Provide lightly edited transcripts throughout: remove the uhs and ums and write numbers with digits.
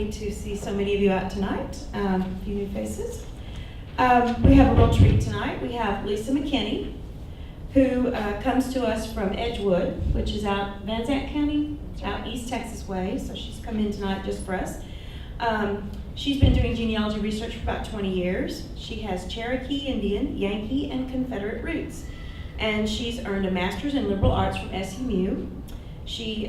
happy to see so many of you out tonight, a few new faces. We have a real treat tonight. We have Lisa McKinney, who comes to us from Edgewood, which is out Van Zandt County, out East Texas way, so she's come in tonight just for us. She's been doing genealogy research for about 20 years. She has Cherokee Indian, Yankee, and Confederate roots. And she's earned a master's in liberal arts from SMU. She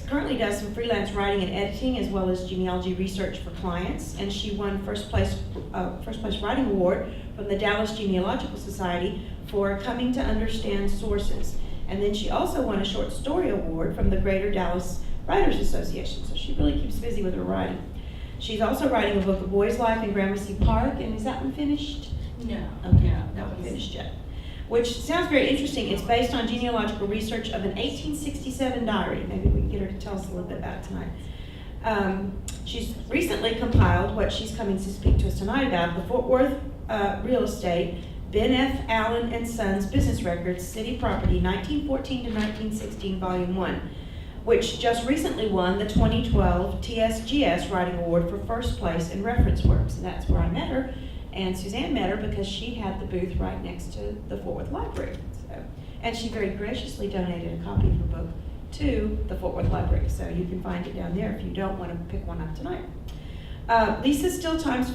currently does some freelance writing and editing as well as genealogy research for clients. And she won first place writing award from the Dallas Genealogical Society for Coming to Understand Sources. And then she also won a short story award from the Greater Dallas Writers Association. So she really keeps busy with her writing. She's also writing a book, A Boy's Life in Gramercy Park, and is that one finished? No. Okay, No, not finished yet. Which sounds very interesting. It's based on genealogical research of an 1867 diary. Maybe we can get her to tell us a little bit about it tonight. She's recently compiled what she's coming to speak to us tonight about, the Fort Worth Real Estate, Ben F. Allen and Sons Business Records, City Property, 1914 to 1916, Volume 1. Which just recently won the 2012 TSGS Writing Award for first place in reference works. And that's where I met her. And Suzanne met her because she had the booth right next to the Fort Worth Library. And she very graciously donated a copy of her book to the Fort Worth Library. So you can find it down there if you don't want to pick one up tonight. Lisa still finds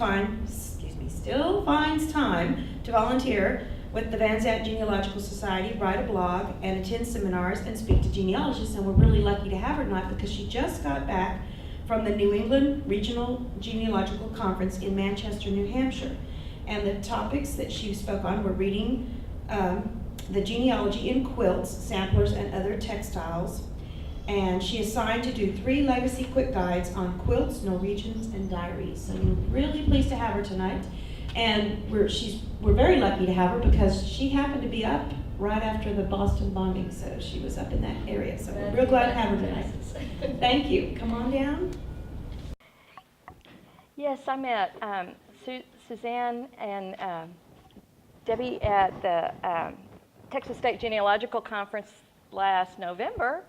time to volunteer with the Van Zandt Genealogical Society, write a blog, and attend seminars and speak to genealogists. And we're really lucky to have her tonight because she just got back from the New England Regional Genealogical Conference in Manchester, New Hampshire. And the topics that she spoke on were reading the genealogy in quilts, samplers, and other textiles. And she is assigned to do 3 legacy quick guides on quilts, Norwegians, and diaries. So we're really pleased to have her tonight. And we're very lucky to have her because she happened to be up right after the Boston bombing, so she was up in that area. So we're real glad to have her tonight. Thank you. Come on down. Yes, I met Suzanne and Debbie at the Texas State Genealogical Conference last November.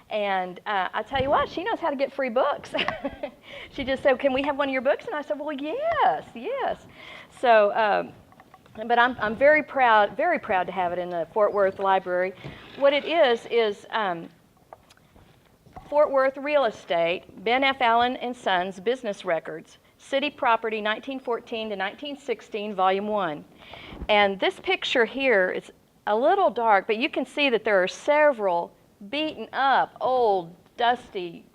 And I tell you what, she knows how to get free books. She just said, "Can we have one of your books?" And I said, "Well, yes." So, but I'm very proud to have it in the Fort Worth Library. What it is Fort Worth Real Estate, Ben F. Allen and Sons Business Records, City Property, 1914 to 1916, Volume 1. And this picture here is a little dark, but you can see that there are several beaten up, old, dusty,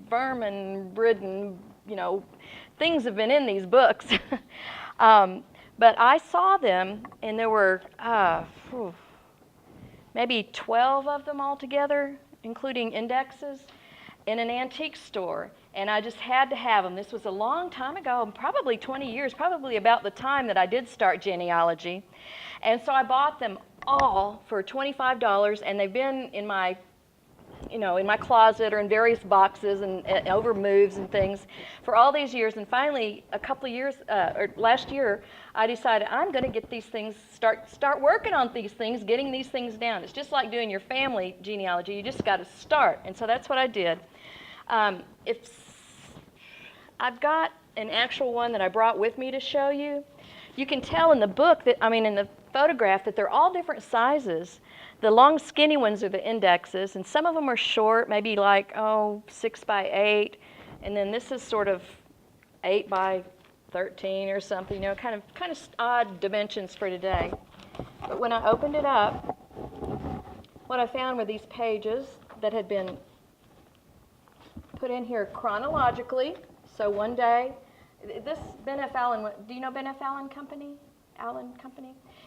vermin-ridden, things have been in these books. But I saw them, and there were maybe 12 of them altogether, including indexes, in an antique store. And I just had to have them. This was a long time ago, probably 20 years, probably about the time that I did start genealogy. And so I bought them all for $25, and they've been in my closet or in various boxes and over moves and things for all these years. And finally, a couple of years, or last year, I decided I'm going to get these things, start working on these things, getting these things down. It's just like doing your family genealogy. You just got to start. And so that's what I did. I've got an actual one that I brought with me to show you. You can tell in the book in the photograph that they're all different sizes. The long skinny ones are the indexes, and some of them are short, maybe like 6 by 8, and then this is sort of 8 by 13 or something, kind of odd dimensions for today. But when I opened it up, what I found were these pages that had been put in here chronologically. So one day, this Ben F. Allen, do you know Ben F. Allen Company?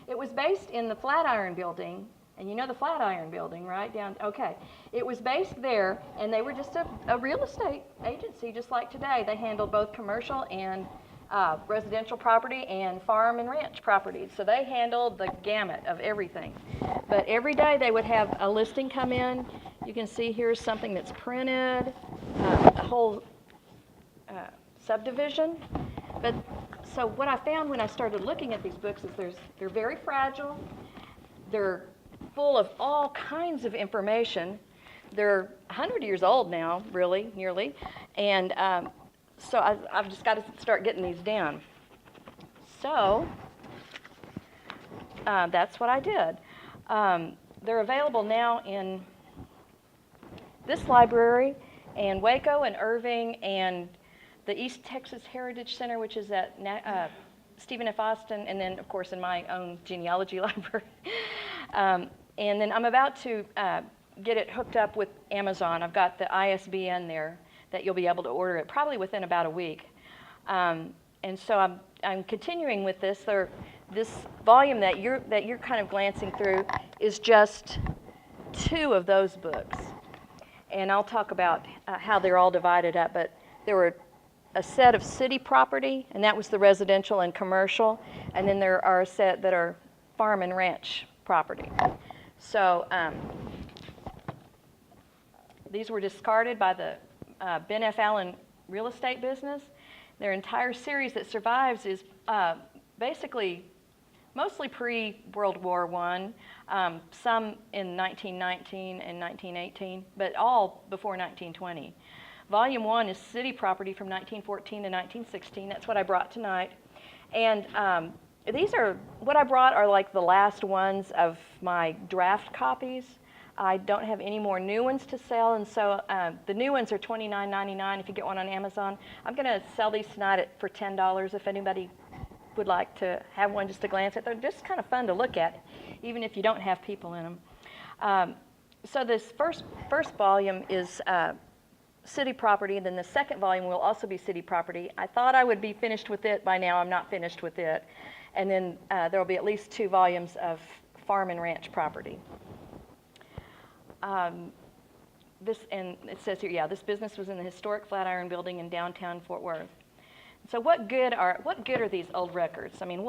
It was based in the Flatiron Building. And you know the Flatiron Building, right? Okay. It was based there, and they were just a real estate agency, just like today. They handled both commercial and residential property and farm and ranch properties. So they handled the gamut of everything. But every day they would have a listing come in. You can see here's something that's printed, a whole subdivision. But so what I found when I started looking at these books is they're very fragile. They're full of all kinds of information. They're 100 years old now, really, nearly. And So I've just got to start getting these down. So that's what I did. They're available now in this library, and Waco and Irving and the East Texas Heritage Center, which is at Stephen F. Austin, and then, of course, in my own genealogy library. And then I'm about to get it hooked up with Amazon. I've got the ISBN there that you'll be able to order it probably within about a week. And so I'm continuing with this. This volume that you're kind of glancing through is just 2 of those books. And I'll talk about how they're all divided up. But there were a set of city property, and that was the residential and commercial. And then there are a set that are farm and ranch property. So these were discarded by the Ben F. Allen real estate business. Their entire series that survives is basically mostly pre-World War I, some in 1919 and 1918, but all before 1920. Volume 1 is city property from 1914 to 1916. That's what I brought tonight. And these are, what I brought are like the last ones of my draft copies. I don't have any more new ones to sell, and so the new ones are $29.99 if you get one on Amazon. I'm going to sell these tonight for $10 if anybody would like to have one just to glance at. They're just kind of fun to look at, even if you don't have people in them. So this first volume is city property, and then the second volume will also be city property. I thought I would be finished with it by now. I'm not finished with it. And then there will be at least 2 volumes of farm and ranch property. This, and it says here, yeah, this business was in the historic Flatiron Building in downtown Fort Worth. So what good are these old records? I mean,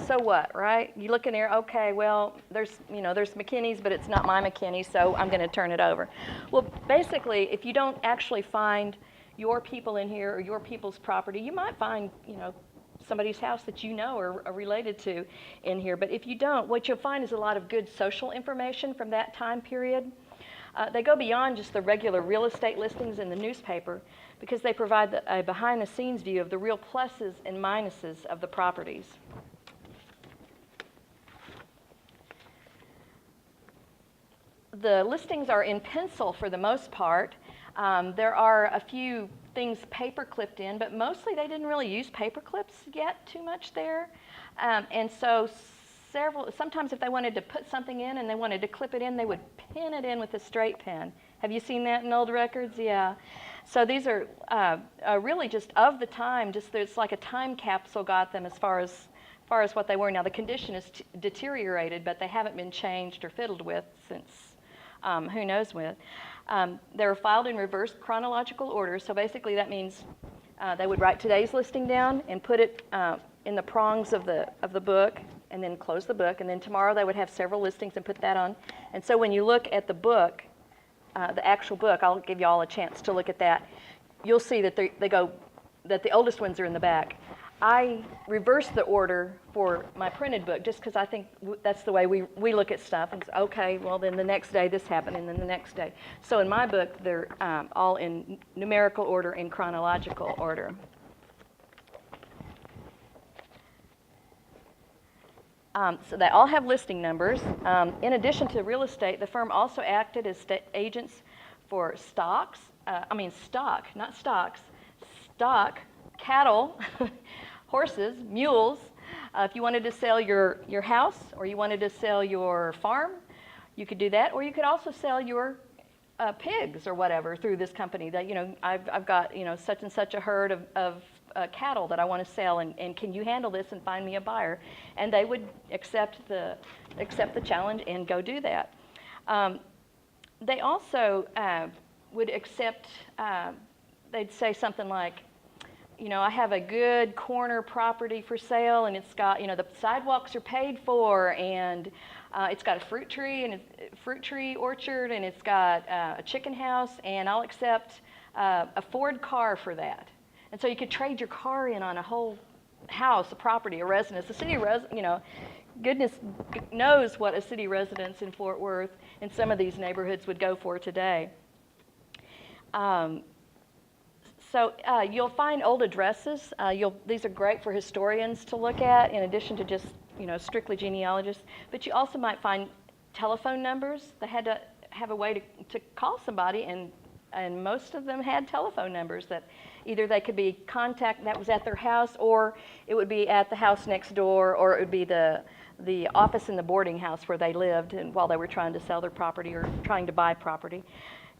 so what, right? You look in there, okay, well, there's McKinney's, but it's not my McKinney, so I'm going to turn it over. Well, basically, if you don't actually find your people in here or your people's property, you might find, somebody's house that you know or are related to in here. But if you don't, what you'll find is a lot of good social information from that time period. They go beyond just the regular real estate listings in the newspaper because they provide a behind-the-scenes view of the real pluses and minuses of the properties. The listings are in pencil for the most part. There are a few things paper clipped in, but mostly they didn't really use paper clips yet too much there. And so sometimes if they wanted to put something in and they wanted to clip it in, they would pin it in with a straight pen. Have you seen that in old records? Yeah. So these are really just of the time, just it's like a time capsule got them as far as what they were. Now the condition is deteriorated, but they haven't been changed or fiddled with since who knows when. They were filed in reverse chronological order, so basically that means they would write today's listing down and put it in the prongs of the book, and then close the book, and then tomorrow they would have several listings and put that on. And so when you look at the book, the actual book, I'll give you all a chance to look at that, you'll see that that the oldest ones are in the back. I reversed the order for my printed book just because I think that's the way we look at stuff. And okay, well then the next day this happened, and then the next day. So in my book, they're all in numerical order, in chronological order. So they all have listing numbers. In addition to real estate, the firm also acted as agents for stock, cattle, horses, mules. If you wanted to sell your house or you wanted to sell your farm, you could do that. Or you could also sell your pigs or whatever through this company. That I've got such and such a herd of cattle that I want to sell, and can you handle this and find me a buyer? And they would accept the challenge and go do that. They also would accept. They'd say something like, I have a good corner property for sale, and it's got, the sidewalks are paid for, and it's got a fruit tree orchard, and it's got a chicken house, and I'll accept a Ford car for that. And so you could trade your car in on a whole house, a property, a residence. The city goodness knows what a city residence in Fort Worth in some of these neighborhoods would go for today. So you'll find old addresses. These are great for historians to look at, in addition to just strictly genealogists. But you also might find telephone numbers. They had to have a way to call somebody, and most of them had telephone numbers that either they could be contact that was at their house, or it would be at the house next door, or it would be the office in the boarding house where they lived and while they were trying to sell their property or trying to buy property.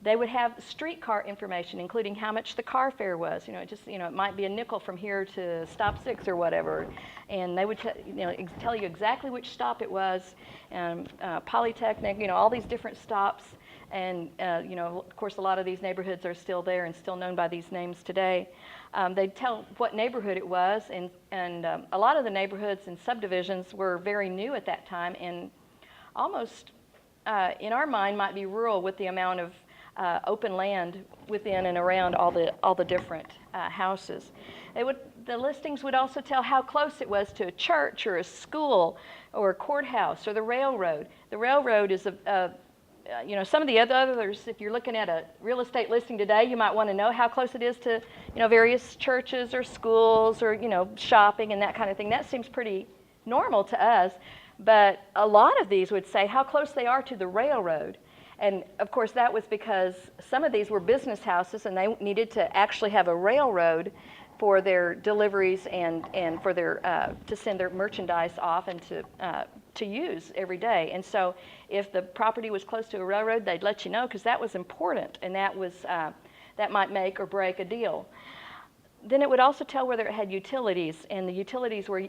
They would have streetcar information, including how much the car fare was. It might be a nickel from here to stop 6 or whatever, and they would tell you exactly which stop it was, Polytechnic, all these different stops, and of course a lot of these neighborhoods are still there and still known by these names today. They'd tell what neighborhood it was, and a lot of the neighborhoods and subdivisions were very new at that time, and almost in our mind might be rural with the amount of open land within and around all the different houses. The listings would also tell how close it was to a church or a school or a courthouse or the railroad. The railroad is some of the others, if you're looking at a real estate listing today, you might want to know how close it is to various churches or schools or shopping and that kind of thing. That seems pretty normal to us, but a lot of these would say how close they are to the railroad. And of course that was because some of these were business houses and they needed to actually have a railroad for their deliveries and for their to send their merchandise off and to use every day. And so if the property was close to a railroad, they'd let you know because that was important, and that might make or break a deal. Then it would also tell whether it had utilities, and the utilities were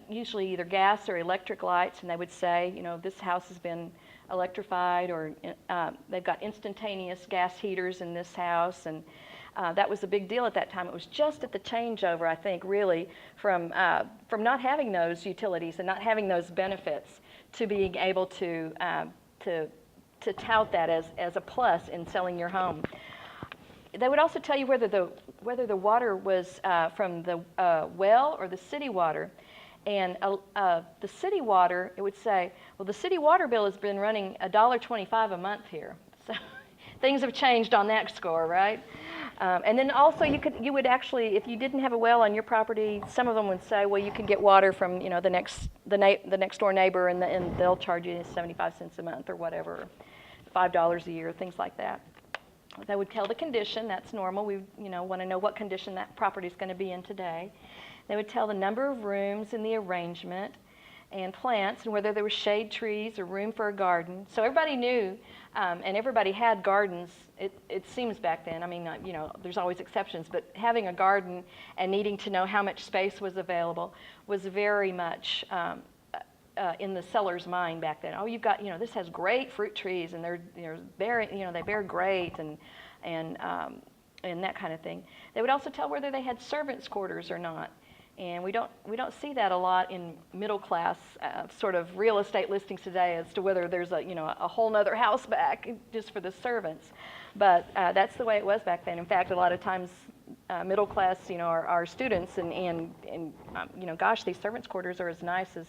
usually either gas or electric lights, and they would say, this house has been electrified, or they've got instantaneous gas heaters in this house, and that was a big deal at that time. It was just at the changeover, I think, really, from not having those utilities and not having those benefits to being able to tout that as a plus in selling your home. They would also tell you whether the water was from the well or the city water. And the city water, it would say, well, the city water bill has been running $1.25 a month here. So things have changed on that score, right? And then also you would actually, if you didn't have a well on your property, some of them would say, well, you can get water from the next door neighbor, and they'll charge you 75 cents a month or whatever, $5 a year, things like that. They would tell the condition. That's normal. We want to know what condition that property is going to be in today. They would tell the number of rooms and the arrangement and plants and whether there were shade trees or room for a garden. So everybody knew, and everybody had gardens. It seems back then. I mean, there's always exceptions, but having a garden and needing to know how much space was available was very much in the seller's mind back then. Oh, you've got, this has great fruit trees, and they're bearing, they bear great, and that kind of thing. They would also tell whether they had servants' quarters or not. And we don't see that a lot in middle class sort of real estate listings today as to whether there's a whole nother house back just for the servants. But that's the way it was back then. In fact, a lot of times middle class are students, and gosh, these servants' quarters are as nice as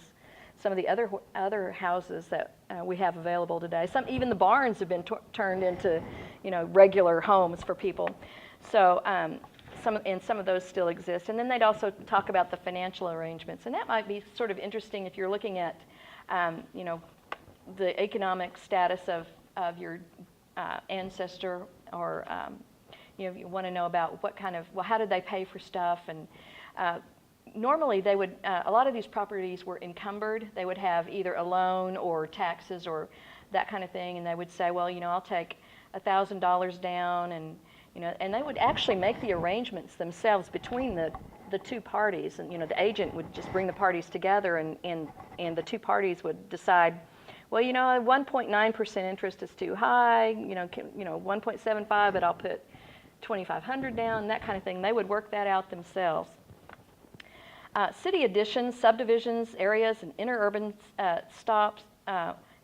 some of the other houses that we have available today. Even the barns have been turned into regular homes for people. So. Some of those still exist. And then they'd also talk about the financial arrangements. And that might be sort of interesting if you're looking at, the economic status of your ancestor, or, you want to know about how did they pay for stuff. And normally they would, a lot of these properties were encumbered. They would have either a loan or taxes or that kind of thing. And they would say, well, I'll take $1,000 down, and they would actually make the arrangements themselves between the two parties, and the agent would just bring the parties together, and the two parties would decide, well, 1.9% interest is too high, 1.75, but I'll put $2,500 down, that kind of thing. They would work that out themselves. City additions, subdivisions, areas, and interurban stops.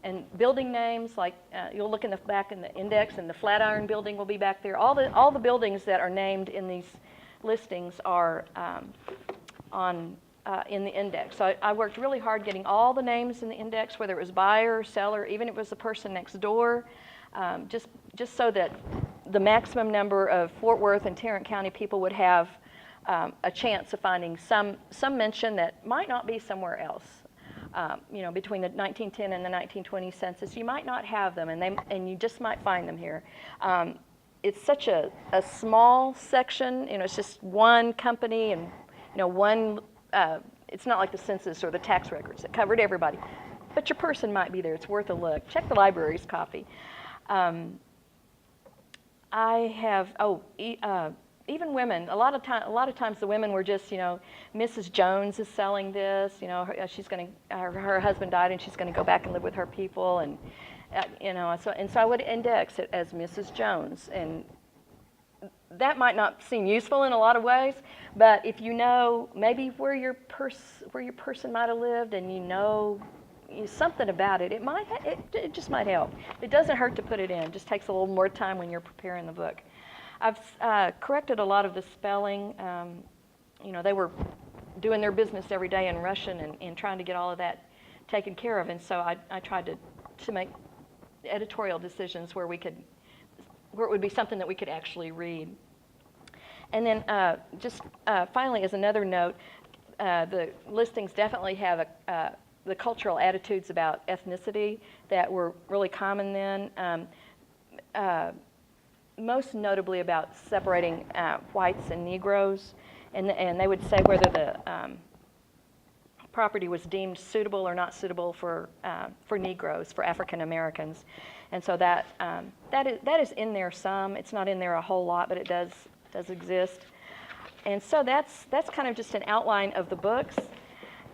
And building names, like you'll look in the back in the index, and the Flatiron Building will be back there. All the buildings that are named in these listings are in the index. So I worked really hard getting all the names in the index, whether it was buyer or seller, even if it was the person next door, just so that the maximum number of Fort Worth and Tarrant County people would have a chance of finding some mention that might not be somewhere else. Between the 1910 and the 1920 census, you might not have them, and you just might find them here. It's such a small section. It's just one company and one. It's not like the census or the tax records that covered everybody, but your person might be there. It's worth a look. Check the library's copy. I have even women. A lot of times the women were just Mrs. Jones is selling this. She's going to her husband died and she's going to go back and live with her people, and so I would index it as Mrs. Jones, and that might not seem useful in a lot of ways, but if you know maybe where your person might have lived and something about it, it just might help. It doesn't hurt to put it in. It just takes a little more time when you're preparing the book. I've corrected a lot of the spelling. They were doing their business every day in Russian and trying to get all of that taken care of, and so I tried to make editorial decisions where it would be something that we could actually read. And then finally, as another note, the listings definitely have the cultural attitudes about ethnicity that were really common then, most notably about separating whites and Negroes, and they would say whether the property was deemed suitable or not suitable for Negroes, for African Americans, and so that is in there some. It's not in there a whole lot, but it does exist. And so that's kind of just an outline of the books,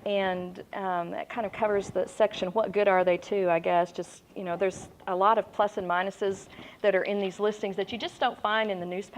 and that kind of covers the section, what good are they to, I guess. Just, there's a lot of plus and minuses that are in these listings that you just don't find in the newspaper.